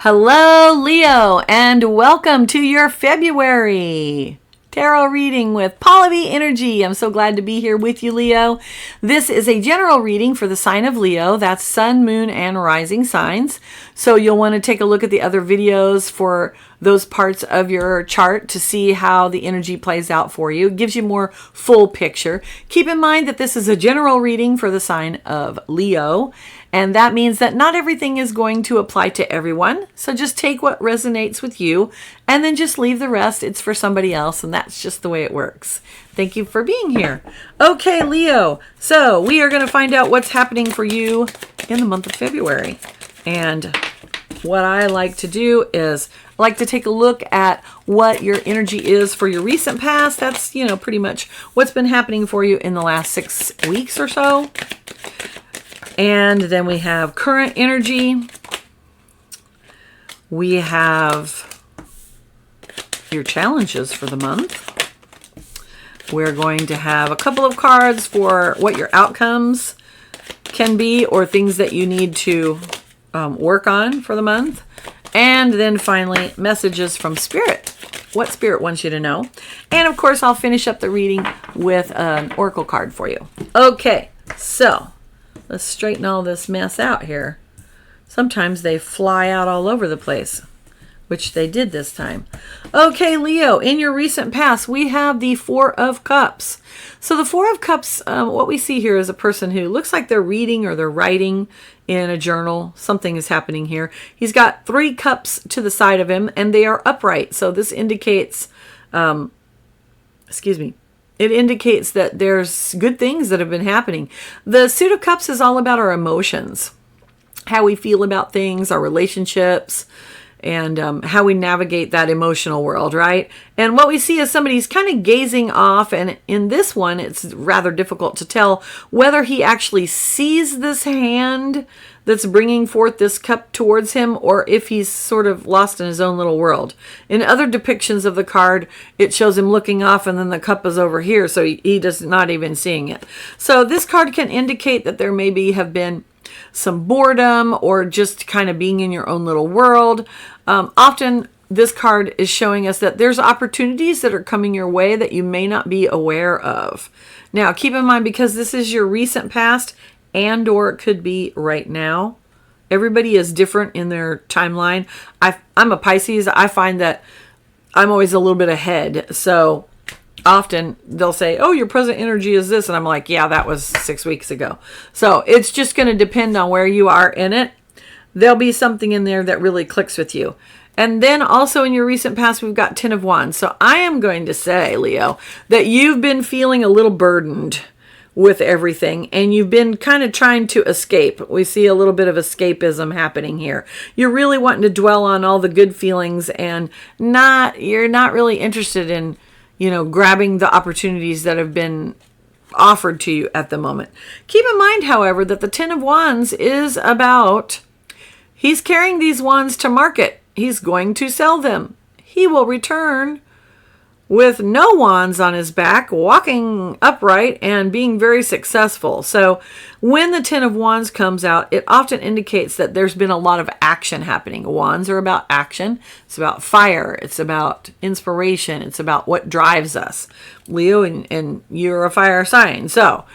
Hello, Leo, and welcome to your February tarot reading with Paula V Energy. I'm so glad to be here with you, Leo. This is a general reading for the sign of Leo. That's sun, moon, and rising signs. So you'll want to take a look at the other videos for those parts of your chart to see how the energy plays out for you. It gives you more full picture. Keep in mind that this is a general reading for the sign of Leo. And that means that not everything is going to apply to everyone. So just take what resonates with you and then just leave the rest. It's for somebody else. And that's just the way it works. Thank you for being here. Okay, Leo. So we are going to find out what's happening for you in the month of February. And what I like to do is I like to take a look at what your energy is for your recent past. That's, pretty much what's been happening for you in the last 6 weeks or so. And then we have current energy. We have your challenges for the month. We're going to have a couple of cards for what your outcomes can be or things that you need to work on for the month. And then finally, messages from Spirit. What Spirit wants you to know. And of course, I'll finish up the reading with an oracle card for you. Okay, so let's straighten all this mess out here. Sometimes they fly out all over the place, which they did this time. Okay, Leo, in your recent past, we have the Four of Cups. So the Four of Cups, what we see here is a person who looks like they're reading or they're writing in a journal. Something is happening here. He's got 3 cups to the side of him, and they are upright. So this indicates, it indicates that there's good things that have been happening. The Suit of Cups is all about our emotions, how we feel about things, our relationships, and how we navigate that emotional world, right? And what we see is somebody's kind of gazing off, and in this one, it's rather difficult to tell whether he actually sees this hand that's bringing forth this cup towards him, or if he's sort of lost in his own little world. In other depictions of the card, it shows him looking off and then the cup is over here, so he does not even seeing it. So this card can indicate that there maybe have been some boredom or just kind of being in your own little world. Often this card is showing us that there's opportunities that are coming your way that you may not be aware of. Now, keep in mind, because this is your recent past, and or it could be right now. Everybody is different in their timeline. I'm a Pisces. I find that I'm always a little bit ahead. So often they'll say, oh, your present energy is this. And I'm like, yeah, that was 6 weeks ago. So it's just going to depend on where you are in it. There'll be something in there that really clicks with you. And then also in your recent past, we've got 10 of Wands. So I am going to say, Leo, that you've been feeling a little burdened with everything, and you've been kind of trying to escape. We see a little bit of escapism happening here. You're really wanting to dwell on all the good feelings, and you're not really interested in, grabbing the opportunities that have been offered to you at the moment. Keep in mind, however, that the 10 of Wands is about, he's carrying these wands to market. He's going to sell them. He will return with no wands on his back, walking upright and being very successful. So when the 10 of Wands comes out, it often indicates that there's been a lot of action happening. Wands are about action. It's about fire. It's about inspiration. It's about what drives us. Leo, and you're a fire sign. So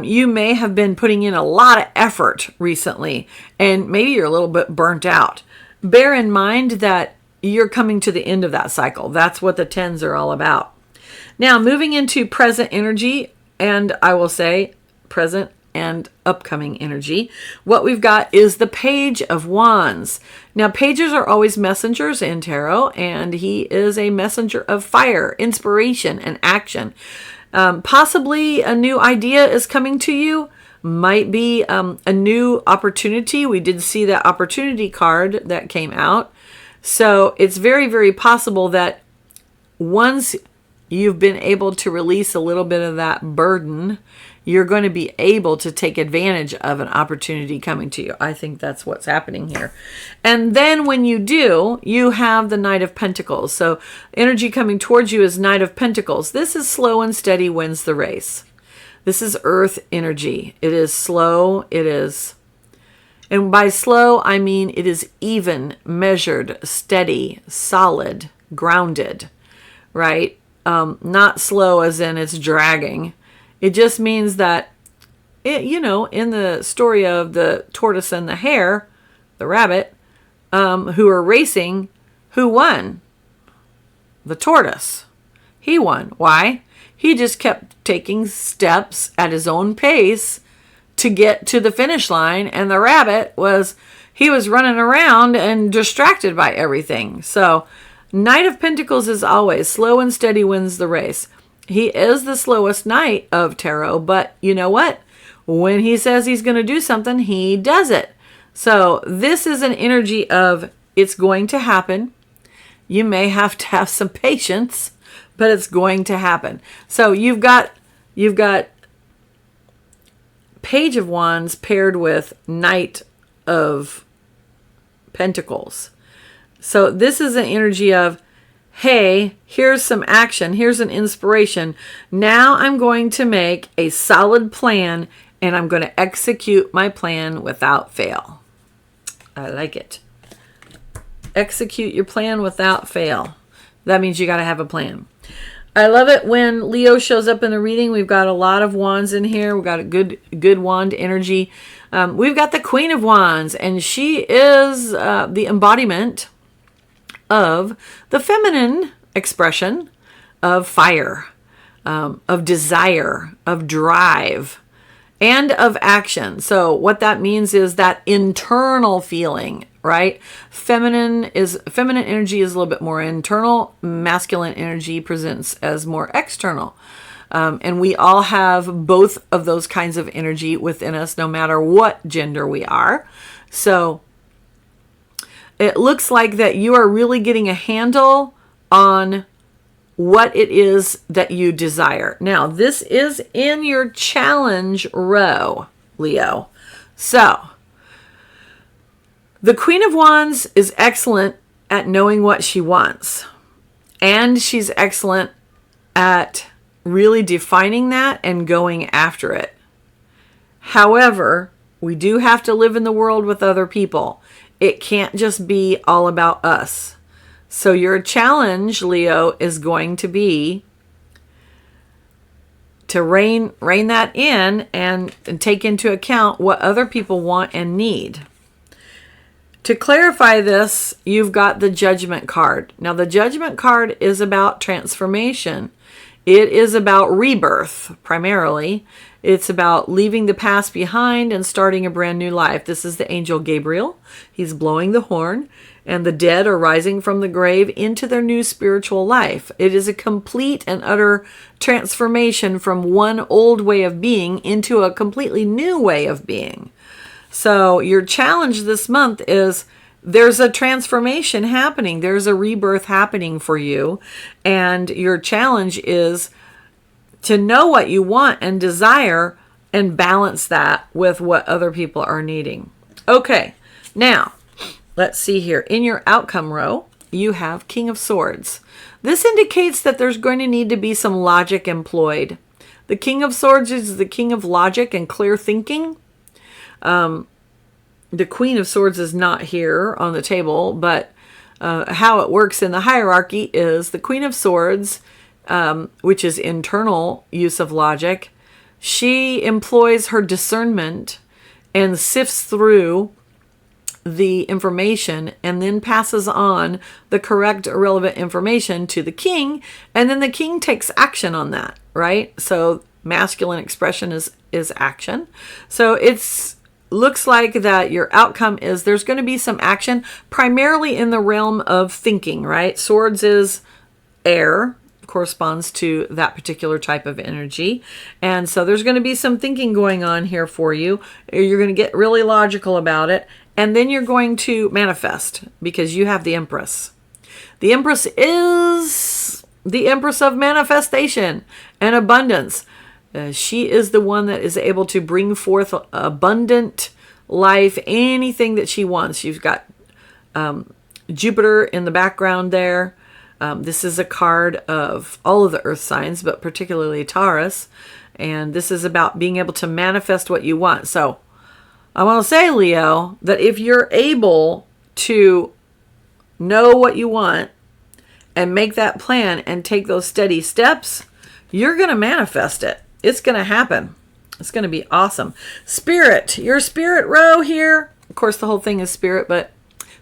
you may have been putting in a lot of effort recently, and maybe you're a little bit burnt out. Bear in mind that you're coming to the end of that cycle. That's what the 10s are all about. Now, moving into present energy, and I will say present and upcoming energy, what we've got is the Page of Wands. Now, pages are always messengers in tarot, and he is a messenger of fire, inspiration, and action. Possibly a new idea is coming to you. Might be a new opportunity. We did see that opportunity card that came out. So it's very, very possible that once you've been able to release a little bit of that burden, you're going to be able to take advantage of an opportunity coming to you. I think that's what's happening here. And then when you do, you have the Knight of Pentacles. So energy coming towards you is Knight of Pentacles. This is slow and steady wins the race. This is earth energy. It is slow. It is And by slow, I mean it is even, measured, steady, solid, grounded, right? Not slow as in it's dragging. It just means that, in the story of the tortoise and the hare, the rabbit, who are racing, who won? The tortoise. He won. Why? He just kept taking steps at his own pace to get to the finish line, and the rabbit was running around and distracted by everything. So Knight of Pentacles is always slow and steady wins the race. He is the slowest knight of tarot, but you know what? When he says he's going to do something, he does it. So this is an energy of it's going to happen. You may have to have some patience, but it's going to happen. So you've got Page of Wands paired with Knight of Pentacles. So this is an energy of, hey, here's some action. Here's an inspiration. Now I'm going to make a solid plan, and I'm going to execute my plan without fail. I like it. Execute your plan without fail. That means you got to have a plan. I love it when Leo shows up in the reading. We've got a lot of wands in here. We've got a good wand energy. We've got the Queen of Wands, and she is the embodiment of the feminine expression of fire, of desire, of drive, and of action. So what that means is that internal feeling, right? Feminine energy is a little bit more internal. Masculine energy presents as more external. And we all have both of those kinds of energy within us, no matter what gender we are. So it looks like that you are really getting a handle on what it is that you desire. Now, this is in your challenge row, Leo. So the Queen of Wands is excellent at knowing what she wants. And she's excellent at really defining that and going after it. However, we do have to live in the world with other people. It can't just be all about us. So your challenge, Leo, is going to be to rein that in and take into account what other people want and need. To clarify this, you've got the Judgment card. Now, the Judgment card is about transformation. It is about rebirth, primarily. It's about leaving the past behind and starting a brand new life. This is the angel Gabriel. He's blowing the horn, and the dead are rising from the grave into their new spiritual life. It is a complete and utter transformation from one old way of being into a completely new way of being. So your challenge this month is there's a transformation happening. There's a rebirth happening for you. And your challenge is to know what you want and desire and balance that with what other people are needing. Okay, now let's see here. In your outcome row, you have King of Swords. This indicates that there's going to need to be some logic employed. The King of Swords is the king of logic and clear thinking. The Queen of Swords is not here on the table, but how it works in the hierarchy is the Queen of Swords, which is internal use of logic. She employs her discernment and sifts through the information and then passes on the correct or relevant information to the king, and then the king takes action on that, right? So masculine expression is action. So it's looks like that your outcome is there's going to be some action primarily in the realm of thinking, right? Swords is air, corresponds to that particular type of energy. And so there's going to be some thinking going on here for you. You're going to get really logical about it. And then you're going to manifest because you have the Empress. The Empress is the Empress of manifestation and abundance. She is the one that is able to bring forth abundant life, anything that she wants. You've got Jupiter in the background there. This is a card of all of the earth signs, but particularly Taurus. And this is about being able to manifest what you want. So I want to say, Leo, that if you're able to know what you want and make that plan and take those steady steps, you're going to manifest it. It's going to happen. It's going to be awesome. Spirit, your spirit row here. Of course, the whole thing is spirit, but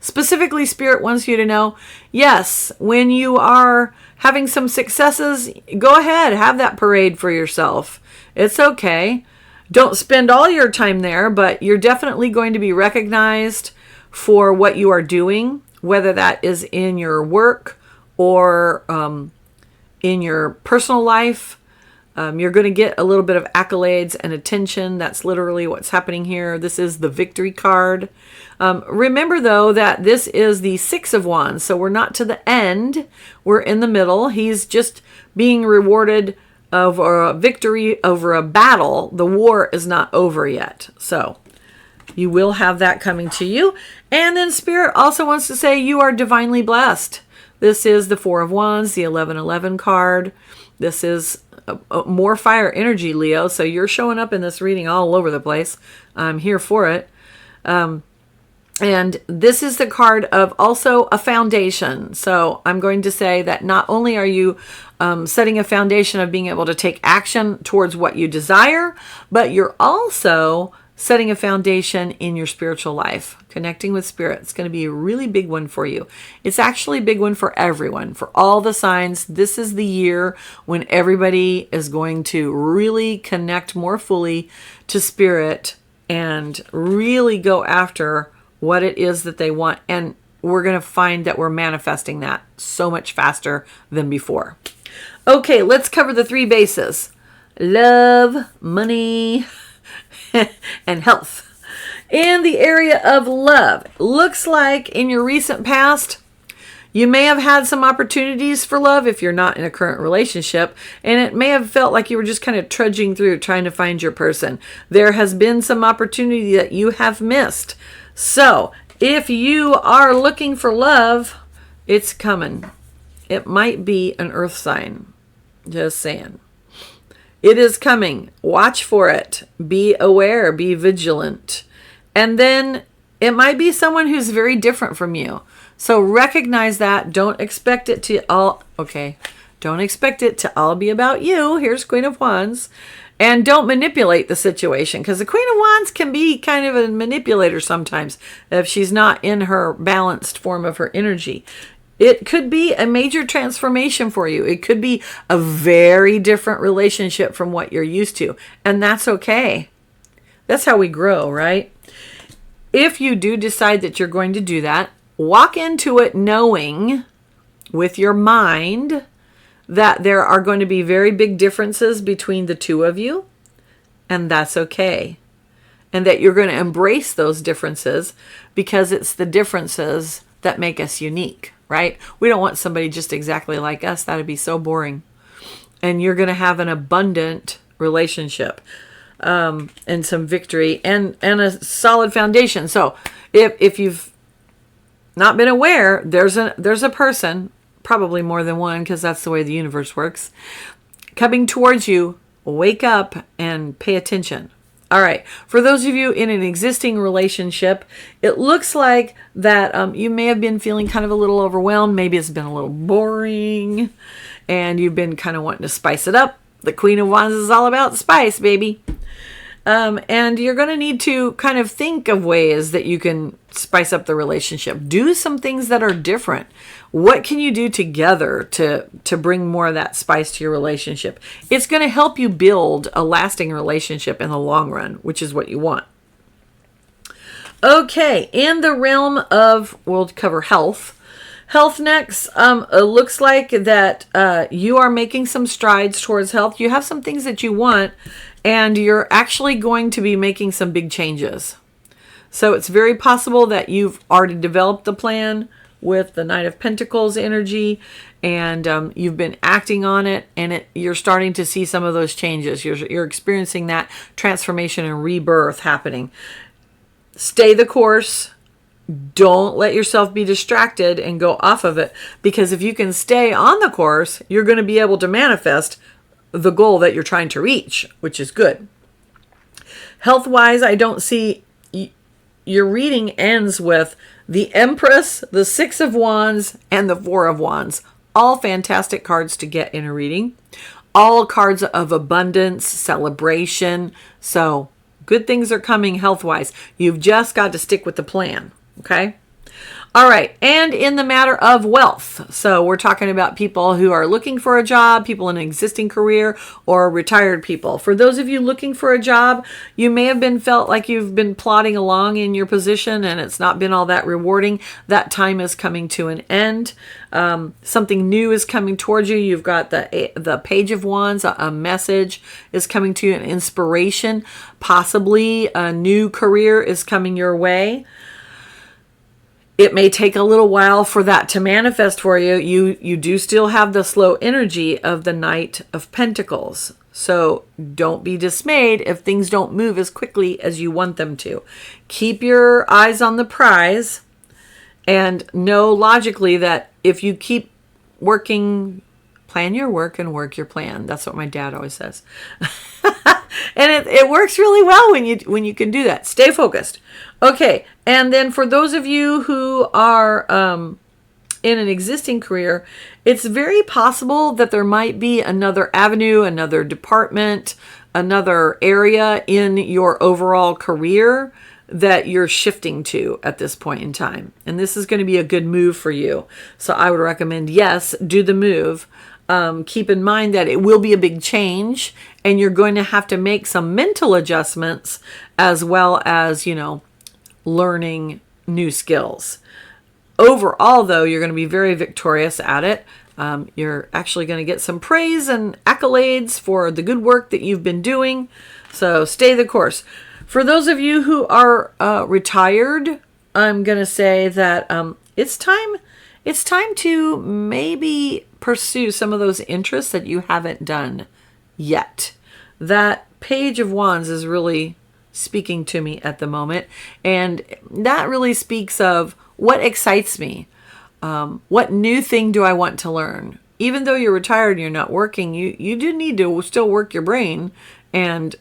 specifically Spirit wants you to know, yes, when you are having some successes, go ahead, have that parade for yourself. It's okay. Don't spend all your time there, but you're definitely going to be recognized for what you are doing, whether that is in your work or in your personal life. You're going to get a little bit of accolades and attention. That's literally what's happening here. This is the victory card. Remember, though, that this is the Six of Wands. So we're not to the end. We're in the middle. He's just being rewarded over a victory over a battle. The war is not over yet. So you will have that coming to you. And then Spirit also wants to say you are divinely blessed. This is the Four of Wands, the 1111 card. This is more fire energy, Leo. So you're showing up in this reading all over the place. I'm here for it. And this is the card of also a foundation. So I'm going to say that not only are you setting a foundation of being able to take action towards what you desire, but you're also setting a foundation in your spiritual life. Connecting with Spirit. It's going to be a really big one for you. It's actually a big one for everyone, for all the signs. This is the year when everybody is going to really connect more fully to Spirit and really go after what it is that they want. And we're going to find that we're manifesting that so much faster than before. Okay, let's cover the three bases. Love, money, and health. In the area of love, looks like in your recent past, you may have had some opportunities for love if you're not in a current relationship, and it may have felt like you were just kind of trudging through trying to find your person. There has been some opportunity that you have missed. So if you are looking for love, it's coming. It might be an earth sign. Just saying. It is coming. Watch for it. Be aware. Be vigilant. And then it might be someone who's very different from you. So recognize that. Don't expect it to all... Okay. Don't expect it to all be about you. Here's Queen of Wands. And don't manipulate the situation, because the Queen of Wands can be kind of a manipulator sometimes if she's not in her balanced form of her energy. It could be a major transformation for you. It could be a very different relationship from what you're used to. And that's okay. That's how we grow, right? If you do decide that you're going to do that, walk into it knowing with your mind that there are going to be very big differences between the two of you. And that's okay. And that you're going to embrace those differences because it's the differences that make us unique. Right? We don't want somebody just exactly like us. That'd be so boring. And you're going to have an abundant relationship and some victory and a solid foundation. So if you've not been aware, there's a person, probably more than one because that's the way the universe works, coming towards you. Wake up and pay attention. All right. For those of you in an existing relationship, it looks like that you may have been feeling kind of a little overwhelmed. Maybe it's been a little boring and you've been kind of wanting to spice it up. The Queen of Wands is all about spice, baby. And you're going to need to kind of think of ways that you can spice up the relationship. Do some things that are different. What can you do together to bring more of that spice to your relationship? It's going to help you build a lasting relationship in the long run, which is what you want. Okay, in the realm of, we'll cover health. Health next. It looks like that you are making some strides towards health. You have some things that you want, and you're actually going to be making some big changes. So it's very possible that you've already developed the plan with the Knight of Pentacles energy, and you've been acting on it, and you're starting to see some of those changes. You're experiencing that transformation and rebirth happening. Stay the course. Don't let yourself be distracted and go off of it, because if you can stay on the course, you're going to be able to manifest the goal that you're trying to reach, which is good. Health-wise, I don't see your reading ends with the Empress, the Six of Wands, and the Four of Wands. All fantastic cards to get in a reading. All cards of abundance, celebration. So good things are coming health-wise. You've just got to stick with the plan, okay? All right, and in the matter of wealth, so we're talking about people who are looking for a job, people in an existing career, or retired people. For those of you looking for a job, you may have been felt like you've been plodding along in your position and it's not been all that rewarding. That time is coming to an end. Something new is coming towards you. You've got the Page of Wands, a message is coming to you, an inspiration, possibly a new career is coming your way. It may take a little while for that to manifest for you. You do still have the slow energy of the Knight of Pentacles. So don't be dismayed if things don't move as quickly as you want them to. Keep your eyes on the prize and know logically that if you keep working, plan your work and work your plan. That's what my dad always says. And it works really well when you can do that. Stay focused. Okay, and then for those of you who are in an existing career, it's very possible that there might be another avenue, another department, another area in your overall career that you're shifting to at this point in time. And this is going to be a good move for you. So I would recommend, yes, do the move. Keep in mind that it will be a big change and you're going to have to make some mental adjustments as well as, learning new skills. Overall, though, you're going to be very victorious at it. You're actually going to get some praise and accolades for the good work that you've been doing. So stay the course. For those of you who are retired, I'm going to say that it's time to maybe pursue some of those interests that you haven't done yet. That Page of Wands is really speaking to me at the moment. And that really speaks of what excites me. What new thing do I want to learn? Even though you're retired and you're not working, you do need to still work your brain and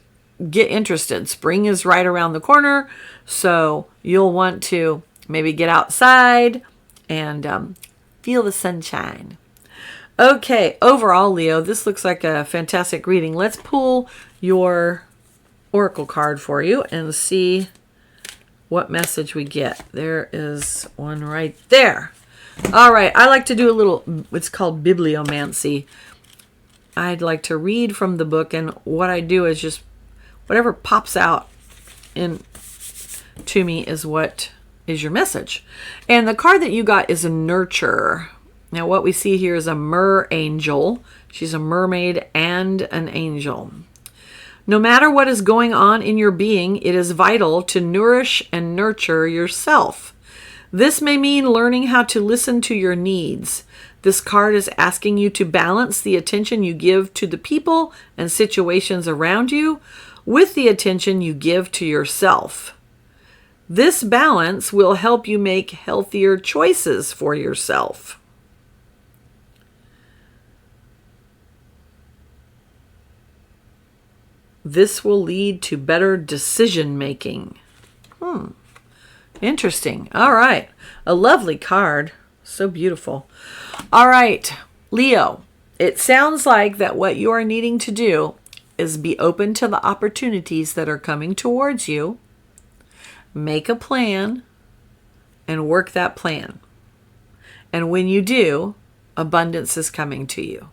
get interested. Spring is right around the corner. So you'll want to maybe get outside and feel the sunshine. Okay, overall, Leo, this looks like a fantastic reading. Let's pull your oracle card for you and see what message we get. There is one right there. All right, I like to do a little, it's called bibliomancy. I'd like to read from the book, and what I do is just whatever pops out to me is what is your message. And the card that you got is a nurture. Now what we see here is a mer angel. She's a mermaid and an angel. No matter what is going on in your being, it is vital to nourish and nurture yourself. This may mean learning how to listen to your needs. This card is asking you to balance the attention you give to the people and situations around you with the attention you give to yourself. This balance will help you make healthier choices for yourself. This will lead to better decision making. Interesting. All right. A lovely card. So beautiful. All right, Leo, it sounds like that what you are needing to do is be open to the opportunities that are coming towards you. Make a plan and work that plan. And when you do, abundance is coming to you.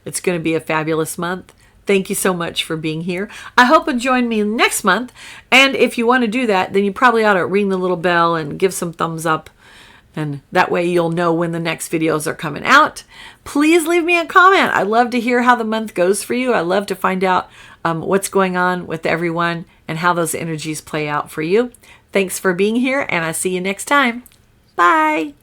It's going to be a fabulous month. Thank you so much for being here. I hope you'll join me next month. And if you want to do that, then you probably ought to ring the little bell and give some thumbs up. And that way you'll know when the next videos are coming out. Please leave me a comment. I love to hear how the month goes for you. I love to find out what's going on with everyone and how those energies play out for you. Thanks for being here, and I'll see you next time. Bye.